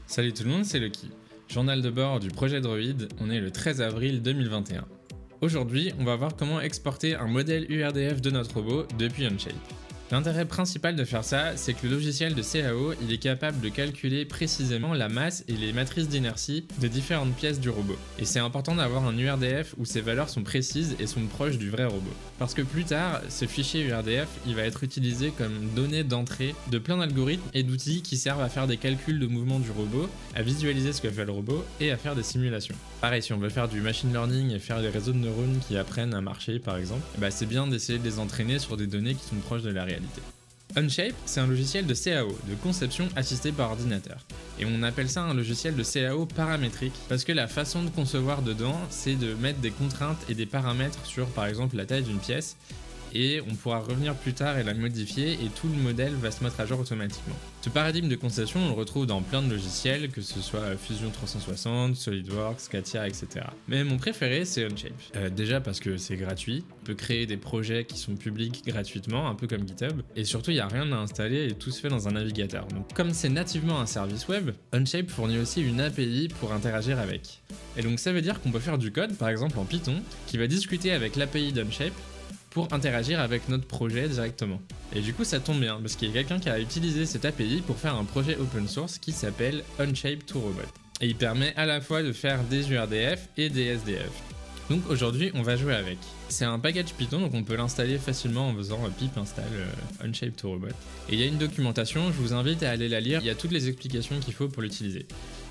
Salut tout le monde, c'est Lucky. Journal de bord du projet Droid, on est le 13 avril 2021. Aujourd'hui, on va voir comment exporter un modèle URDF de notre robot depuis Onshape. L'intérêt principal de faire ça, c'est que le logiciel de CAO, il est capable de calculer précisément la masse et les matrices d'inertie de différentes pièces du robot. Et c'est important d'avoir un URDF où ces valeurs sont précises et sont proches du vrai robot. Parce que plus tard, ce fichier URDF, il va être utilisé comme donnée d'entrée de plein d'algorithmes et d'outils qui servent à faire des calculs de mouvement du robot, à visualiser ce que fait le robot et à faire des simulations. Pareil, si on veut faire du machine learning et faire des réseaux de neurones qui apprennent à marcher par exemple, c'est bien d'essayer de les entraîner sur des données qui sont proches de la réalité. Onshape, c'est un logiciel de CAO, de conception assistée par ordinateur. Et on appelle ça un logiciel de CAO paramétrique parce que la façon de concevoir dedans, c'est de mettre des contraintes et des paramètres sur par exemple la taille d'une pièce, et on pourra revenir plus tard et la modifier et tout le modèle va se mettre à jour automatiquement. Ce paradigme de conception, on le retrouve dans plein de logiciels, que ce soit Fusion 360, SolidWorks, Katia, etc. Mais mon préféré, c'est Onshape. Déjà parce que c'est gratuit, on peut créer des projets qui sont publics gratuitement, un peu comme GitHub, et surtout il n'y a rien à installer et tout se fait dans un navigateur. Donc comme c'est nativement un service web, Onshape fournit aussi une API pour interagir avec. Et donc ça veut dire qu'on peut faire du code, par exemple en Python, qui va discuter avec l'API d'Onshape, pour interagir avec notre projet directement. Et du coup ça tombe bien parce qu'il y a quelqu'un qui a utilisé cette API pour faire un projet open source qui s'appelle Onshape 2 Robot. Et il permet à la fois de faire des URDF et des SDF. Donc aujourd'hui on va jouer avec. C'est un package Python donc on peut l'installer facilement en faisant pip install Onshape 2 Robot. Et il y a une documentation, je vous invite à aller la lire, il y a toutes les explications qu'il faut pour l'utiliser.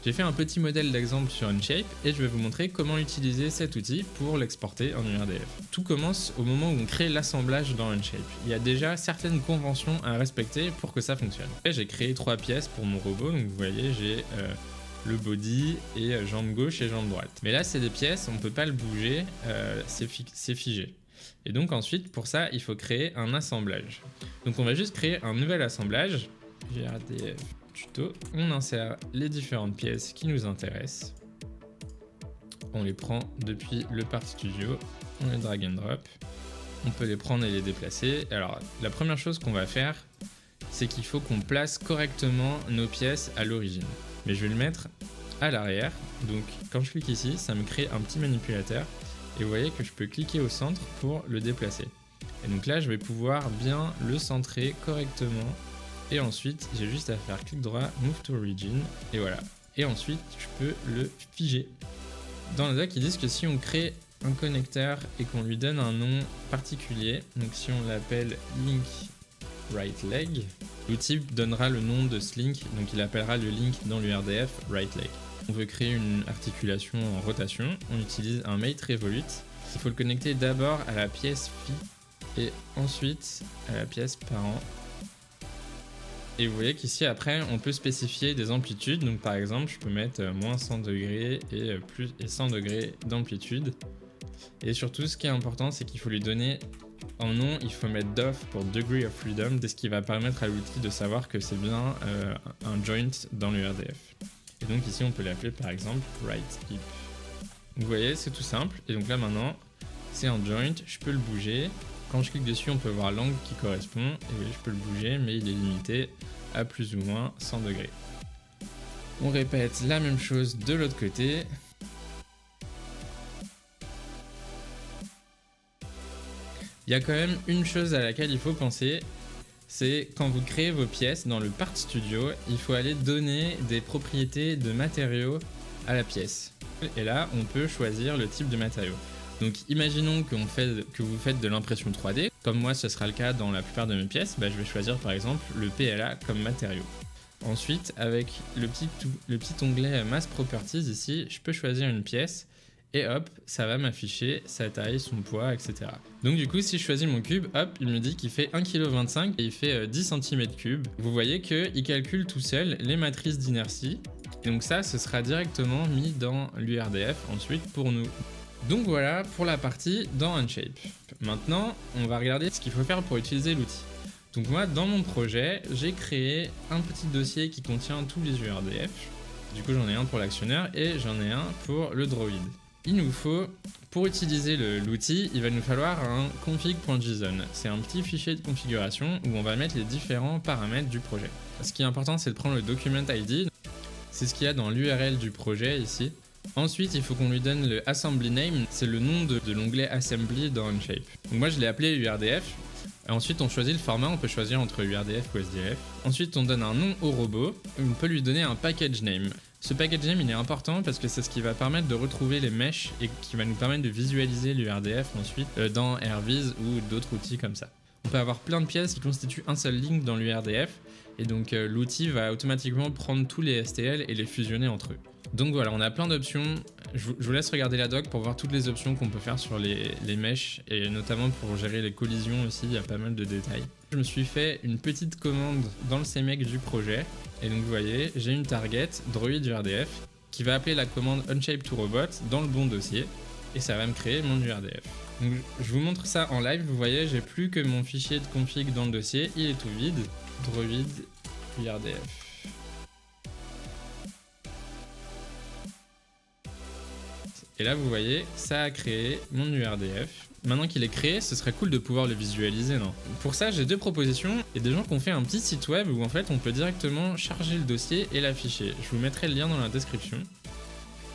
J'ai fait un petit modèle d'exemple sur Onshape et je vais vous montrer comment utiliser cet outil pour l'exporter en URDF. Tout commence au moment où on crée l'assemblage dans Onshape. Il y a déjà certaines conventions à respecter pour que ça fonctionne. J'ai créé 3 pièces pour mon robot, donc vous voyez j'ai le body et jambe gauche et jambe droite. Mais là c'est des pièces, on ne peut pas le bouger, c'est figé. Et donc ensuite pour ça il faut créer un assemblage. Donc on va juste créer un nouvel assemblage, URDF tuto, on insère les différentes pièces qui nous intéressent. On les prend depuis le Part Studio, on les drag and drop. On peut les prendre et les déplacer. Alors la première chose qu'on va faire, c'est qu'il faut qu'on place correctement nos pièces à l'origine. Mais je vais le mettre à l'arrière. Donc quand je clique ici, ça me crée un petit manipulateur. Et vous voyez que je peux cliquer au centre pour le déplacer. Et donc là, je vais pouvoir bien le centrer correctement. Et ensuite, j'ai juste à faire clic droit, Move to Origin, et voilà. Et ensuite, je peux le figer. Dans le doc, ils disent que si on crée un connecteur et qu'on lui donne un nom particulier, donc si on l'appelle link right leg, l'outil donnera le nom de ce link, donc il appellera le link dans l'URDF right leg. On veut créer une articulation en rotation, on utilise un mate revolute. Il faut le connecter d'abord à la pièce phi et ensuite à la pièce parent. Et vous voyez qu'ici après on peut spécifier des amplitudes, donc par exemple je peux mettre moins 100 degrés et 100 degrés d'amplitude. Et surtout ce qui est important c'est qu'il faut lui donner en nom, il faut mettre DOF pour Degree of Freedom, c'est ce qui va permettre à l'outil de savoir que c'est bien un joint dans le RDF. Et donc ici on peut l'appeler par exemple right hip. Vous voyez c'est tout simple, et donc là maintenant c'est un joint, je peux le bouger. Quand je clique dessus, on peut voir l'angle qui correspond. Et oui, je peux le bouger, mais il est limité à plus ou moins 100 degrés. On répète la même chose de l'autre côté. Il y a quand même une chose à laquelle il faut penser. C'est quand vous créez vos pièces dans le Part Studio, il faut aller donner des propriétés de matériaux à la pièce. Et là, on peut choisir le type de matériau. Donc imaginons que vous faites de l'impression 3D, comme moi ce sera le cas dans la plupart de mes pièces, je vais choisir par exemple le PLA comme matériau. Ensuite avec le petit onglet Mass Properties ici, je peux choisir une pièce et hop, ça va m'afficher sa taille, son poids, etc. Donc du coup si je choisis mon cube, hop, il me dit qu'il fait 1,25 kg et il fait 10 cm3. Vous voyez qu'il calcule tout seul les matrices d'inertie, et donc ça ce sera directement mis dans l'URDF ensuite pour nous. Donc voilà pour la partie dans Onshape. Maintenant, on va regarder ce qu'il faut faire pour utiliser l'outil. Donc moi, dans mon projet, j'ai créé un petit dossier qui contient tous les URDF. Du coup, j'en ai un pour l'actionneur et j'en ai un pour le droid. Il nous faut, pour utiliser l'outil, il va nous falloir un config.json. C'est un petit fichier de configuration où on va mettre les différents paramètres du projet. Ce qui est important, c'est de prendre le document ID. c'est ce qu'il y a dans l'URL du projet ici. Ensuite, il faut qu'on lui donne le assembly name, c'est le nom de l'onglet assembly dans Onshape. Donc moi je l'ai appelé URDF. Et ensuite on choisit le format, on peut choisir entre URDF ou SDF. Ensuite on donne un nom au robot, on peut lui donner un package name. Ce package name il est important parce que c'est ce qui va permettre de retrouver les meshes et qui va nous permettre de visualiser l'URDF ensuite dans AirViz ou d'autres outils comme ça. On peut avoir plein de pièces qui constituent un seul link dans l'URDF et donc l'outil va automatiquement prendre tous les STL et les fusionner entre eux. Donc voilà, on a plein d'options. Je vous laisse regarder la doc pour voir toutes les options qu'on peut faire sur les meshes et notamment pour gérer les collisions aussi, il y a pas mal de détails. Je me suis fait une petite commande dans le CMake du projet et donc vous voyez, j'ai une target droid URDF qui va appeler la commande OnShapeToRobot dans le bon dossier et ça va me créer mon URDF. Donc je vous montre ça en live, vous voyez, j'ai plus que mon fichier de config dans le dossier, il est tout vide, droid URDF. Et là, vous voyez, ça a créé mon URDF. Maintenant qu'il est créé, ce serait cool de pouvoir le visualiser, non? Pour ça, j'ai deux propositions. Il y a des gens qui ont fait un petit site web où en fait, on peut directement charger le dossier et l'afficher. Je vous mettrai le lien dans la description.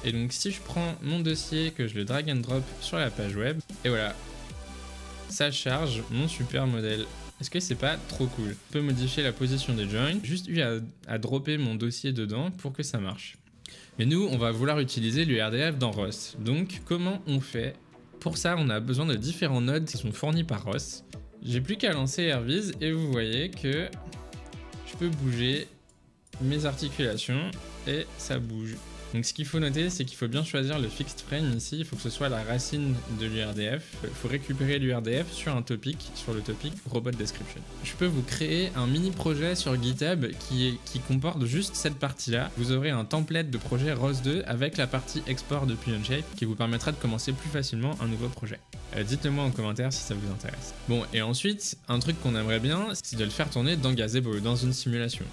Et donc, si je prends mon dossier, que je le drag and drop sur la page web, et voilà, ça charge mon super modèle. Est-ce que c'est pas trop cool? On peut modifier la position des joints, juste eu à dropper mon dossier dedans pour que ça marche. Mais nous, on va vouloir utiliser l'URDF dans ROS. Donc, comment on fait? Pour ça, on a besoin de différents nodes qui sont fournis par ROS. J'ai plus qu'à lancer AirViz et vous voyez que je peux bouger mes articulations et ça bouge. Donc ce qu'il faut noter, c'est qu'il faut bien choisir le fixed frame ici, il faut que ce soit la racine de l'URDF. Il faut récupérer l'URDF sur un topic, sur le topic Robot Description. Je peux vous créer un mini projet sur GitHub qui comporte juste cette partie-là. Vous aurez un template de projet ROS2 avec la partie export depuis Onshape qui vous permettra de commencer plus facilement un nouveau projet. Dites-le moi en commentaire si ça vous intéresse. Bon, et ensuite, un truc qu'on aimerait bien, c'est de le faire tourner dans Gazebo, dans une simulation.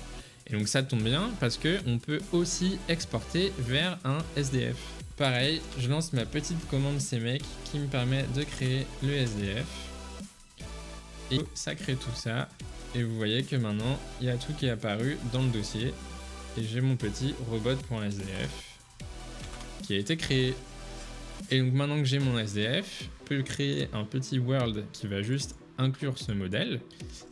Et donc ça tombe bien parce qu'on peut aussi exporter vers un SDF. Pareil, je lance ma petite commande CMake qui me permet de créer le SDF. Et ça crée tout ça. Et vous voyez que maintenant, il y a tout qui est apparu dans le dossier. Et j'ai mon petit robot.sdf qui a été créé. Et donc maintenant que j'ai mon SDF, je peux créer un petit world qui va juste inclure ce modèle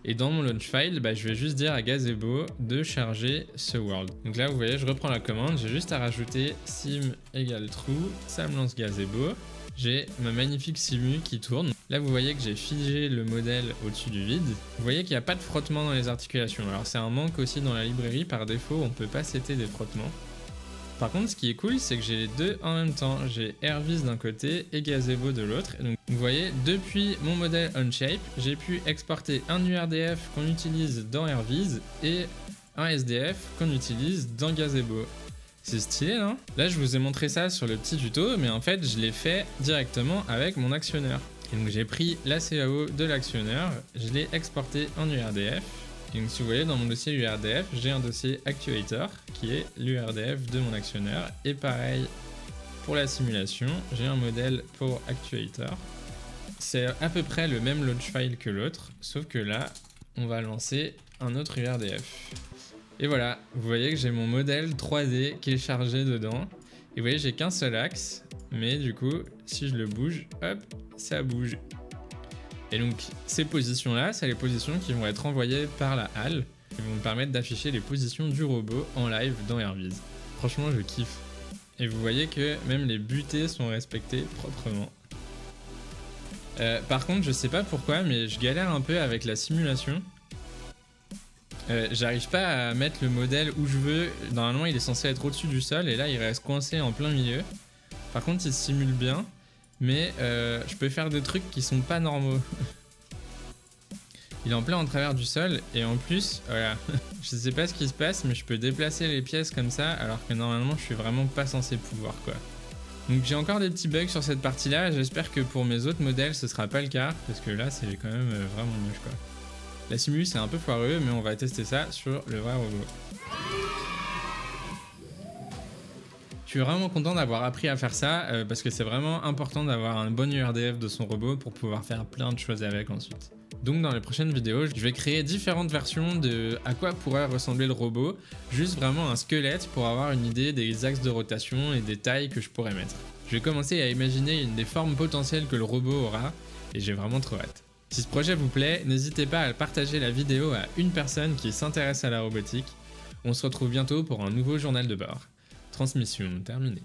et dans mon launch file je vais juste dire à Gazebo de charger ce world. Donc là vous voyez, je reprends la commande, j'ai juste à rajouter sim égale true, ça me lance Gazebo, j'ai ma magnifique simu qui tourne. Là vous voyez que j'ai figé le modèle au-dessus du vide. Vous voyez qu'il n'y a pas de frottement dans les articulations. Alors c'est un manque aussi dans la librairie, par défaut on peut pas setter des frottements. Par contre, ce qui est cool, c'est que j'ai les deux en même temps. J'ai AirViz d'un côté et Gazebo de l'autre. Donc, vous voyez, depuis mon modèle Onshape, j'ai pu exporter un URDF qu'on utilise dans AirViz et un SDF qu'on utilise dans Gazebo. C'est stylé, non? Là, je vous ai montré ça sur le petit tuto, mais en fait, je l'ai fait directement avec mon actionneur. Et donc, j'ai pris la CAO de l'actionneur, je l'ai exporté en URDF. Et donc si vous voyez dans mon dossier URDF, j'ai un dossier Actuator qui est l'URDF de mon actionneur. Et pareil pour la simulation, j'ai un modèle pour Actuator. C'est à peu près le même launch file que l'autre, sauf que là, on va lancer un autre URDF. Et voilà, vous voyez que j'ai mon modèle 3D qui est chargé dedans. Et vous voyez, j'ai qu'un seul axe, mais du coup, si je le bouge, hop, ça bouge. Et donc ces positions-là, c'est les positions qui vont être envoyées par la HAL et vont me permettre d'afficher les positions du robot en live dans AirViz. Franchement, je kiffe. Et vous voyez que même les butées sont respectées proprement. Par contre, je sais pas pourquoi, mais je galère un peu avec la simulation. J'arrive pas à mettre le modèle où je veux. Normalement, il est censé être au-dessus du sol et là, il reste coincé en plein milieu. Par contre, il simule bien. Mais je peux faire des trucs qui sont pas normaux. Il est en plein en travers du sol et en plus, voilà, je sais pas ce qui se passe, mais je peux déplacer les pièces comme ça alors que normalement je suis vraiment pas censé pouvoir quoi. Donc j'ai encore des petits bugs sur cette partie là, j'espère que pour mes autres modèles ce sera pas le cas parce que là c'est quand même vraiment moche quoi. La simu c'est un peu foireux mais on va tester ça sur le vrai robot. Je suis vraiment content d'avoir appris à faire ça parce que c'est vraiment important d'avoir un bon URDF de son robot pour pouvoir faire plein de choses avec ensuite. Donc dans les prochaines vidéos, je vais créer différentes versions de à quoi pourrait ressembler le robot, juste vraiment un squelette pour avoir une idée des axes de rotation et des tailles que je pourrais mettre. Je vais commencer à imaginer une des formes potentielles que le robot aura, et j'ai vraiment trop hâte. Si ce projet vous plaît, n'hésitez pas à partager la vidéo à une personne qui s'intéresse à la robotique. On se retrouve bientôt pour un nouveau journal de bord. Transmission terminée.